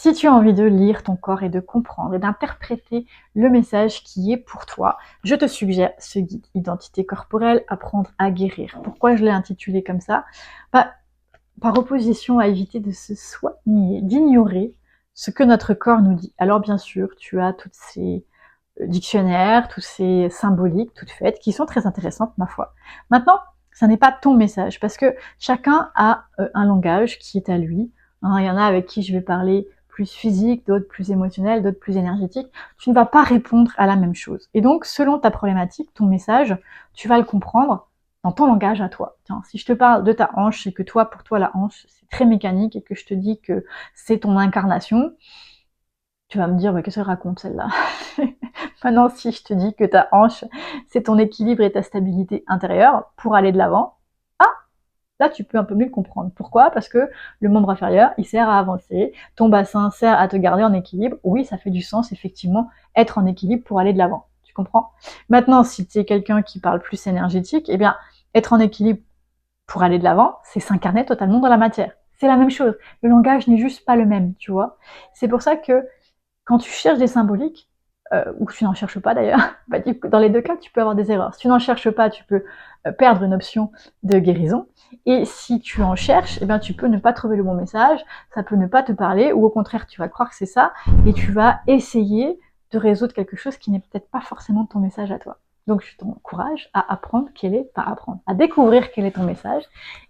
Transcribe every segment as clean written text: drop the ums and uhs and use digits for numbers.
Si tu as envie de lire ton corps et de comprendre et d'interpréter le message qui est pour toi, je te suggère ce guide Identité corporelle, apprendre à guérir. Pourquoi je l'ai intitulé comme ça? Par opposition à éviter de se soigner, d'ignorer ce que notre corps nous dit. Alors bien sûr, tu as toutes ces dictionnaires, toutes ces symboliques toutes faites, qui sont très intéressantes, ma foi. Maintenant, ça n'est pas ton message, parce que chacun a un langage qui est à lui. Il y en a avec qui je vais parler plus physique, d'autres plus émotionnel, d'autres plus énergétique. Tu ne vas pas répondre à la même chose. Et donc, selon ta problématique, ton message, tu vas le comprendre dans ton langage à toi. Tiens, si je te parle de ta hanche et que toi, pour toi, la hanche, c'est très mécanique et que je te dis que c'est ton incarnation, tu vas me dire, mais qu'est-ce qu'elle raconte celle-là? Maintenant, si je te dis que ta hanche, c'est ton équilibre et ta stabilité intérieure pour aller de l'avant, là, tu peux un peu mieux le comprendre. Pourquoi? Parce que le membre inférieur, il sert à avancer, ton bassin sert à te garder en équilibre. Oui, ça fait du sens, effectivement, être en équilibre pour aller de l'avant. Tu comprends? Maintenant, si tu es quelqu'un qui parle plus énergétique, eh bien, être en équilibre pour aller de l'avant, c'est s'incarner totalement dans la matière. C'est la même chose. Le langage n'est juste pas le même, tu vois? C'est pour ça que quand tu cherches des symboliques, ou tu n'en cherches pas d'ailleurs, bah, dans les deux cas, tu peux avoir des erreurs. Si tu n'en cherches pas, tu peux perdre une option de guérison. Et si tu en cherches, eh bien, tu peux ne pas trouver le bon message, ça peut ne pas te parler, ou au contraire, tu vas croire que c'est ça, et tu vas essayer de résoudre quelque chose qui n'est peut-être pas forcément ton message à toi. Donc, je t'encourage à apprendre à découvrir quel est ton message.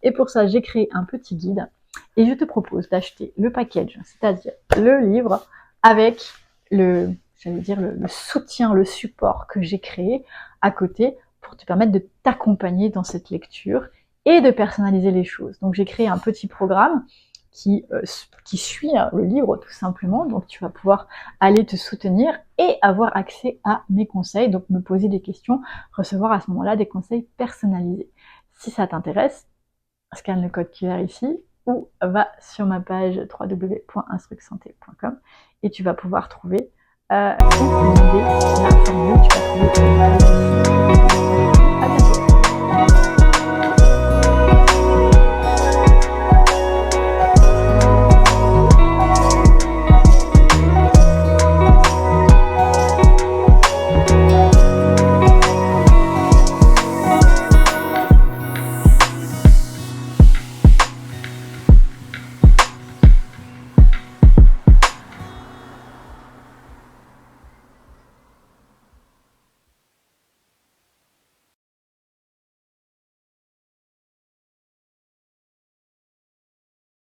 Et pour ça, j'ai créé un petit guide, et je te propose d'acheter le package, c'est-à-dire le livre, avec le soutien, le support que j'ai créé à côté pour te permettre de t'accompagner dans cette lecture et de personnaliser les choses. Donc j'ai créé un petit programme qui suit le livre tout simplement, donc tu vas pouvoir aller te soutenir et avoir accès à mes conseils, donc me poser des questions, recevoir à ce moment-là des conseils personnalisés. Si ça t'intéresse, scanne le code QR ici, ou va sur ma page www.instrucsanté.com et tu vas pouvoir trouver la formule, tu vas trouver